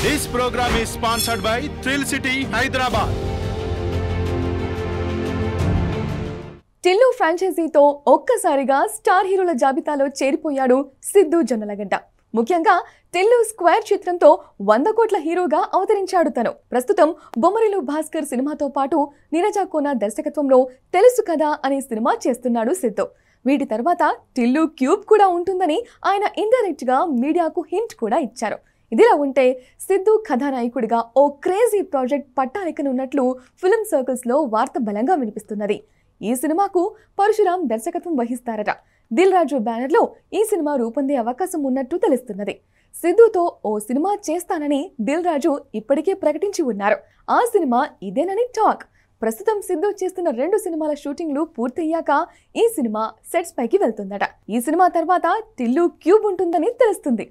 This program is sponsored by Thrill City, Hyderabad. Tillu ఫ్రాంచైజీతో ఒక్కసారిగా star హీరోల జాబితాలో చేరిపోయాడు సిద్ధు జొన్నలగడ్డ. ముఖ్యంగా టిల్లు స్క్వేర్ చిత్రంతో 100 కోట్ల హీరోగా అవతరించాడు తను. ప్రస్తుతం బొమ్మరిలు భాస్కర్ సినిమాతో పాటు నీరజ కోన దర్శకత్వంలో తెలుసు కదా అనే సినిమా చేస్తున్నాడు సిద్ధు. వీటి తర్వాత టిల్లు క్యూబ్ కూడా ఉంటుందని ఆయన ఇండైరెక్ట్ గా మీడియాకు హింట్ కూడా ఇచ్చారు. ఇదిలా ఉంటే సిద్ధు కథానాయకుడిగా ఓ క్రేజీ ప్రాజెక్ట్ పట్టాలెక్కనున్నట్లు ఫిల్మ్ సర్కిల్స్ లో వార్త బలంగా వినిపిస్తున్నది. ఈ సినిమాకు పరశురాం దర్శకత్వం వహిస్తారట. దిల్ రాజు బ్యానర్ లో ఈ సినిమా రూపొందే అవకాశం ఉన్నట్టు తెలుస్తున్నది. సిద్ధుతో ఓ సినిమా చేస్తానని దిల్ రాజు ఇప్పటికే ప్రకటించి ఉన్నారు. ఆ సినిమా ఇదేనని టాక్. ప్రస్తుతం సిద్ధు చేస్తున్న 2 సినిమాల షూటింగ్లు పూర్తయ్యాక ఈ సినిమా సెట్స్ పైకి వెళ్తుందట. ఈ సినిమా తర్వాత టిల్లు క్యూబ్ ఉంటుందని తెలుస్తుంది.